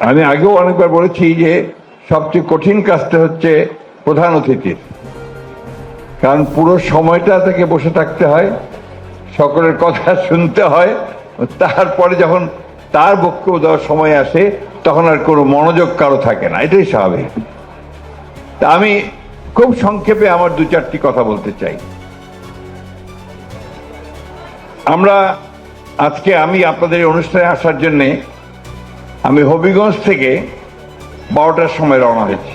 আমি আগেও অনেকবার বলেছি যে সবচেয়ে কঠিন কাজটা হচ্ছে প্রধান অতিথির, কারণ পুরো সময়টা তাকে বসে থাকতে হয়, সকলের কথা শুনতে হয়, তারপরে যখন তার বক্তব্য দেওয়ার সময় আসে তখন আর কোনো মনোযোগ কারো থাকে না, এটাই স্বাভাবিক। তা আমি খুব সংক্ষেপে আমার দু চারটি কথা বলতে চাই। আমরা আজকে আমি আপনাদের অনুষ্ঠানে আসার জন্যে আমি হবিগঞ্জ থেকে 12টার সময় রওনা হয়েছি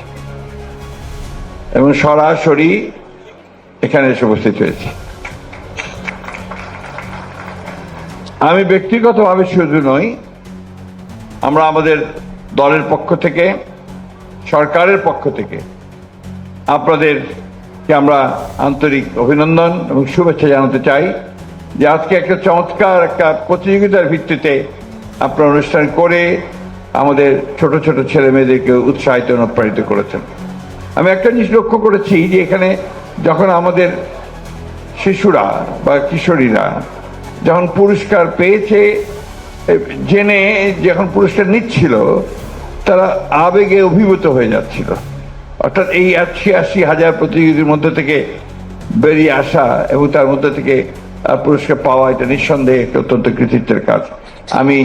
এবং সরাসরি এখানে এসে উপস্থিত হয়েছি। আমি ব্যক্তিগতভাবে শুধু নই, আমরা আমাদের দলের পক্ষ থেকে, সরকারের পক্ষ থেকে আপনাদেরকে আমরা আন্তরিক অভিনন্দন এবং শুভেচ্ছা জানাতে চাই যে আজকে একটা চমৎকার একটা প্রতিযোগিতার ভিত্তিতে আপনারা অনুষ্ঠান করে আমাদের ছোট ছোট ছেলে মেয়েদেরকে উৎসাহিত অনুপ্রাণিত করেছেন। আমি একটা জিনিস লক্ষ্য করেছি যে এখানে যখন আমাদের শিশুরা বা কিশোরীরা যখন পুরস্কার পেয়েছে, জেনে যখন পুরস্কার নিচ্ছিল, তারা আবেগে অভিভূত হয়ে যাচ্ছিল। অর্থাৎ এই ৮৬,০০০ প্রতিযোগীদের মধ্যে থেকে বেরিয়ে আসা এবং তার মধ্যে থেকে পুরস্কার পাওয়া, এটা নিঃসন্দেহে একটা অত্যন্ত কৃতিত্বের কাজ। আমি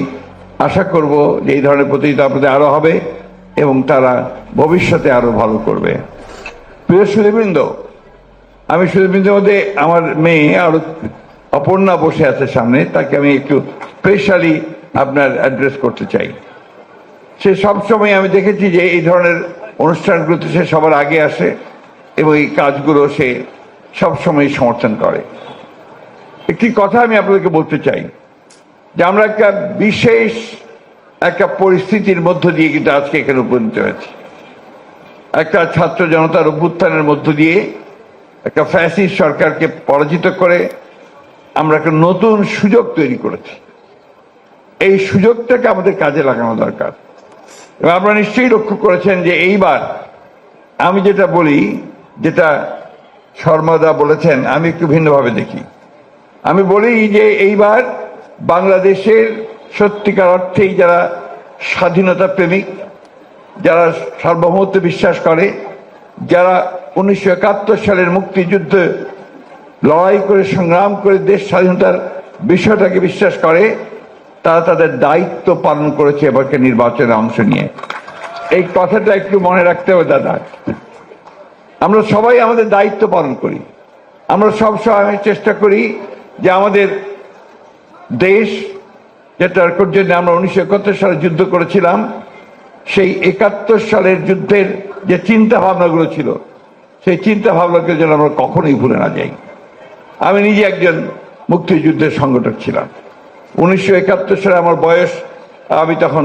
আশা করব যে এই ধরনের প্রতিযোগিতা আপনাদের আরো হবে এবং তারা ভবিষ্যতে আরো ভালো করবে। প্রিয় সুধীবৃন্দ, আমি সুধীবৃন্দের মধ্যে আমার মেয়ে আরো অপর্ণা বসে আছে সামনে, তাকে আমি একটু স্পেশালি আপনার অ্যাড্রেস করতে চাই। সে সবসময় আমি দেখেছি যে এই ধরনের অনুষ্ঠানগুলোতে সে সবার আগে আসে এবং এই কাজগুলো সে সবসময় সমর্থন করে। একটি কথা আমি আপনাদেরকে বলতে চাই যে আমরা একটা বিশেষ একটা পরিস্থিতির মধ্য দিয়ে কিন্তু আজকে এখানে উপনীত হয়েছি। একটা ছাত্র জনতার অভ্যুত্থানের মধ্য দিয়ে একটা ফ্যাসিস্ট সরকারকে পরাজিত করে আমরা একটা নতুন সুযোগ তৈরি করেছি। এই সুযোগটাকে আমাদের কাজে লাগানো দরকার। এবং আপনারা নিশ্চয়ই লক্ষ্য করেছেন যে এইবার আমি যেটা বলি, যেটা শর্মাদা বলেছেন, আমি একটু ভিন্নভাবে দেখি। আমি বলি যে এইবার বাংলাদেশের সত্যিকার অর্থেই যারা স্বাধীনতা প্রেমিক, যারা সার্বভৌমত্বে বিশ্বাস করে, যারা 1971 সালের মুক্তিযুদ্ধে লড়াই করে সংগ্রাম করে দেশ স্বাধীনতার বিষয়টাকে বিশ্বাস করে, তারা তাদের দায়িত্ব পালন করেছে এবারকে নির্বাচনে অংশ নিয়ে। এই কথাটা একটু মনে রাখতে হবে দাদা। আমরা সবাই আমাদের দায়িত্ব পালন করি। আমরা সবসময় চেষ্টা করি যে আমাদের দেশ, যেটার জন্য আমরা 1971 সালে যুদ্ধ করেছিলাম, সেই 71 সালের যুদ্ধের যে চিন্তা ভাবনাগুলো ছিল, সেই চিন্তা ভাবনাকে যেন আমরা কখনোই ভুলে না যাই। আমি নিজে একজন মুক্তিযুদ্ধের সংগঠক ছিলাম। 1971 সালে আমার বয়স, আমি তখন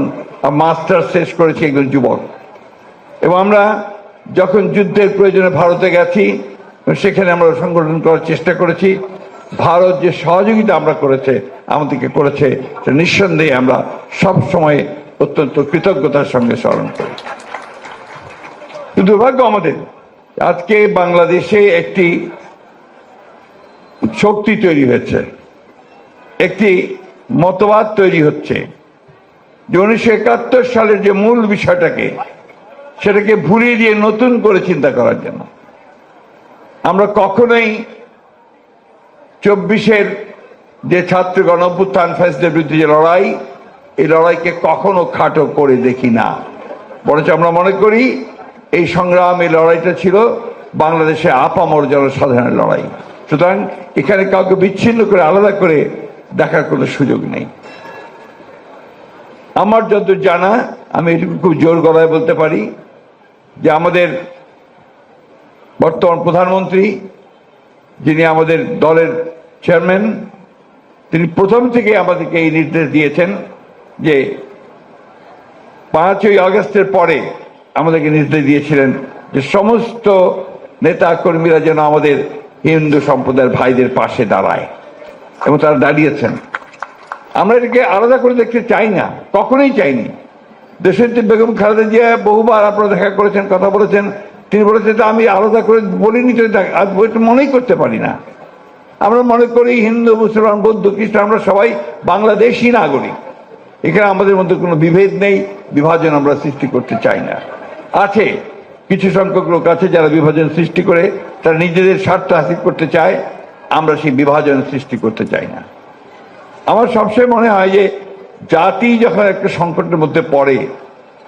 মাস্টার্স শেষ করেছি, একজন যুবক। এবং আমরা যখন যুদ্ধের প্রয়োজনে ভারতে গেছি, সেখানে আমরা সংগঠন করার চেষ্টা করেছি। ভারত যে সহযোগিতা আমরা আমাদেরকে করেছে, নিঃসন্দেহে আমরা সব সময় অত্যন্ত কৃতজ্ঞতার সঙ্গে স্মরণ করি। দুর্ভাগ্য আমাদের, আজকে বাংলাদেশে একটি শক্তি তৈরি হয়েছে, একটি মতবাদ তৈরি হচ্ছে যে 1971 সালের যে মূল বিষয়টাকে, সেটাকে ভুলিয়ে দিয়ে নতুন করে চিন্তা করার জন্য। আমরা কখনোই 24-এর যে ছাত্র গণঅভ্যুত্থান, ফ্যাসিস্টের বিরুদ্ধে যে লড়াই, এই লড়াইকে কখনো খাটো করে দেখি না। বরঞ্চ আমরা মনে করি এই সংগ্রাম, এই লড়াইটা ছিল বাংলাদেশে আপামর জনসাধারণের লড়াই। সুতরাং এখানে কাউকে বিচ্ছিন্ন করে আলাদা করে দেখার কোনো সুযোগ নেই। আমার যতদূর জানা, আমি এটুকু খুব জোর গলায় বলতে পারি যে আমাদের বর্তমান প্রধানমন্ত্রী, যিনি আমাদের দলের চেয়ারম্যান, তিনি প্রথম থেকে আমাদেরকে এই নির্দেশ দিয়েছেন যে 5ই আগস্টের পরে আমাদেরকে নির্দেশ দিয়েছিলেন যে সমস্ত নেতা কর্মীরা যেন আমাদের হিন্দু সম্প্রদায়ের ভাইদের পাশে দাঁড়ায়, এবং তারা দাঁড়িয়েছেন। আমরা এটাকে আলাদা করে দেখতে চাই না, কখনোই চাইনি। দেশনেত্রী বেগম খালেদা জিয়া বহুবার আপনারা দেখা করেছেন, কথা বলেছেন, তিনি বলেছেন আমি আলাদা করে বলিনি, মনেই করতে পারি না। আমরা মনে করি হিন্দু, মুসলমান, বৌদ্ধ, খ্রিস্টান আমরা সবাই বাংলাদেশি নাগরিক। এখানে আমাদের মধ্যে কোনো বিভেদ নেই, বিভাজন আমরা সৃষ্টি করতে চাই না। আছে কিছু সংখ্যক লোক আছে যারা বিভাজন সৃষ্টি করে তারা নিজেদের স্বার্থ হাসিল করতে চায়, আমরা সেই বিভাজন সৃষ্টি করতে চাই না। আমার সবসময় মনে হয় যে জাতি যখন একটা সংকটের মধ্যে পড়ে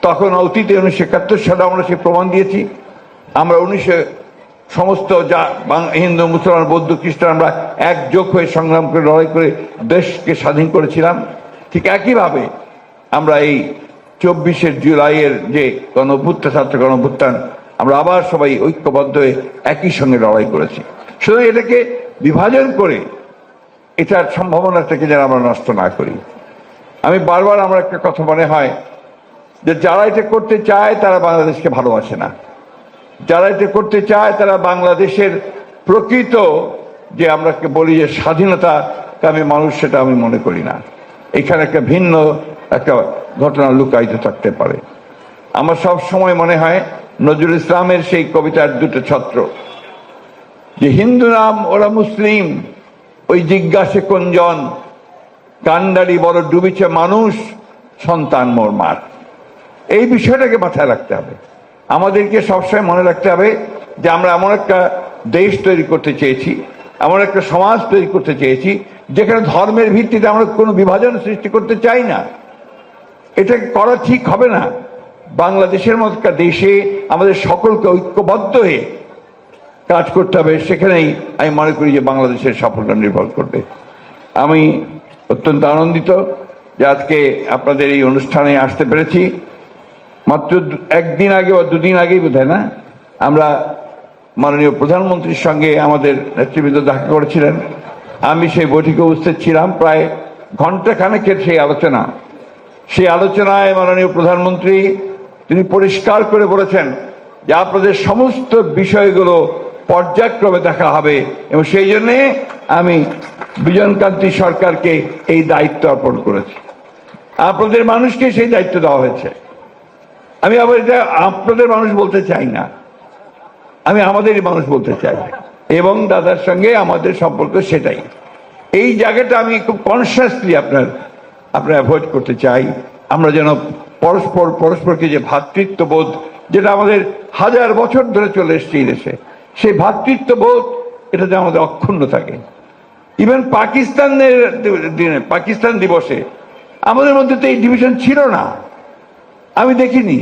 তখন অতীতে 1971 সালে আমরা সে প্রমাণ দিয়েছি। আমরা সমস্ত হিন্দু মুসলমান বৌদ্ধ খ্রিস্টান আমরা একযোগ হয়ে সংগ্রাম করে লড়াই করে দেশকে স্বাধীন করেছিলাম। ঠিক একইভাবে আমরা এই 24শে জুলাইয়ের যে ছাত্র গণঅভ্যুত্থান আমরা আবার সবাই ঐক্যবদ্ধ হয়ে একই সঙ্গে লড়াই করেছি। শুধু এটাকে বিভাজন করে এটার সম্ভাবনাটাকে যেন আমরা নষ্ট না করি। আমি বারবার আমার একটা কথা মনে হয় যে যারা এটা করতে চায় তারা বাংলাদেশকে ভালোবাসে না। যারা এটা করতে চায় তারা বাংলাদেশের প্রকৃত যে আমরা বলি যে স্বাধীনতাকামী মানুষ, সেটা আমি মনে করি না। এখানে একটা ভিন্ন একটা ঘটনা লুকায়িত থাকতে পারে। আমার সব সময় মনে হয় নজরুল ইসলামের সেই কবিতার দুটো ছত্র, যে হিন্দু নাম ওরা মুসলিম, ওই জিজ্ঞাসে কোনজন, কান্ডারি বড় ডুবিছে মানুষ, সন্তান মোর মার। এই বিষয়টাকে মাথায় রাখতে হবে। আমাদেরকে সবসময় মনে রাখতে হবে যে আমরা এমন একটা দেশ তৈরি করতে চেয়েছি, এমন একটা সমাজ তৈরি করতে চেয়েছি যেখানে ধর্মের ভিত্তিতে আমরা কোনো বিভাজন সৃষ্টি করতে চাই না। এটা করা ঠিক হবে না। বাংলাদেশের মতো একটা দেশে আমাদের সকলকে ঐক্যবদ্ধ হয়ে কাজ করতে হবে। সেখানেই আমি মনে করি যে বাংলাদেশের সাফল্য নির্ভর করবে। আমি অত্যন্ত আনন্দিত যে আজকে আপনাদের এই অনুষ্ঠানে আসতে পেরেছি। মাত্র একদিন আগে বা দুদিন আগেই বোধহয় না, আমরা মাননীয় প্রধানমন্ত্রীর সঙ্গে আমাদের নেতৃবৃন্দ দেখা করেছিলেন। আমি সেই বৈঠকে উপস্থিত ছিলাম। প্রায় ঘণ্টাখানেকের সেই আলোচনা। সেই আলোচনায় মাননীয় প্রধানমন্ত্রী তিনি পরিষ্কার করে বলেছেন যে আপনাদের সমস্ত বিষয়গুলো পর্যায়ক্রমে দেখা হবে, এবং সেই জন্যে আমি বিজনকান্তি সরকারকে এই দায়িত্ব অর্পণ করেছি। আপনাদের মানুষকে সেই দায়িত্ব দেওয়া হয়েছে। আমি আবার এটা আপনাদের মানুষ বলতে চাই না, আমি আমাদেরই মানুষ বলতে চাই, এবং দাদার সঙ্গে আমাদের সম্পর্ক সেটাই। এই জায়গাটা আমি খুব কনসিয়াসলি আপনার অ্যাভয়েড করতে চাই। আমরা যেন পরস্পরকে যে ভ্রাতৃত্ববোধ, যেটা আমাদের হাজার বছর ধরে চলে এসছে এই দেশে, সেই ভ্রাতৃত্ববোধ এটা যেন আমাদের অক্ষুণ্ণ থাকে। ইভেন পাকিস্তান দিবসে আমাদের মধ্যে তো এই ডিভিশন ছিল না। আমি দেখিনি,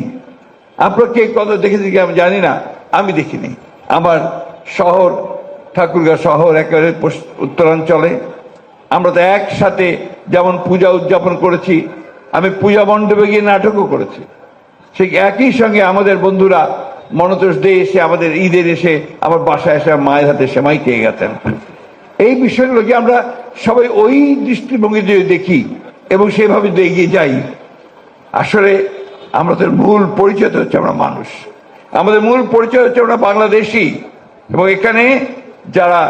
আপনারা কে কত দেখেছি কি আমি জানি না, আমি দেখিনি। আমার শহর ঠাকুরগাঁও শহর একেবারে উত্তরাঞ্চলে, আমরা তো একসাথে যেমন পূজা উদযাপন করেছি, আমি পূজা মণ্ডপে গিয়ে নাটকও করেছি। সেই একই সঙ্গে আমাদের বন্ধুরা মনতোষ দিয়ে এসে আমাদের ঈদের এসে আমার বাসায় এসে মায়ের হাতে সেমাই খেয়ে গেছেন। এই বিষয়গুলোকে আমরা সবাই ওই দৃষ্টিভঙ্গি দিয়ে দেখি এবং সেভাবে এগিয়ে যাই। আসলে আমাদের মূল পরিচয় হচ্ছে আমরা মানুষ, আমাদের মূল পরিচয় হচ্ছে আমরা বাংলাদেশি, এবং এখানে যারা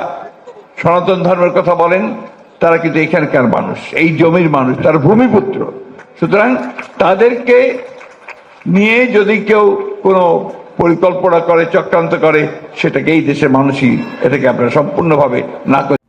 সনাতন ধর্মের কথা বলেন তারা কিন্তু এখানকার মানুষ, এই জমির মানুষ, তারা ভূমিপুত্র। সুতরাং তাদেরকে নিয়ে যদি কেউ কোনো পরিকল্পনা করে, চক্রান্ত করে, সেটাকে এই দেশের মানুষই এটাকে আপনারা সম্পূর্ণভাবে না করে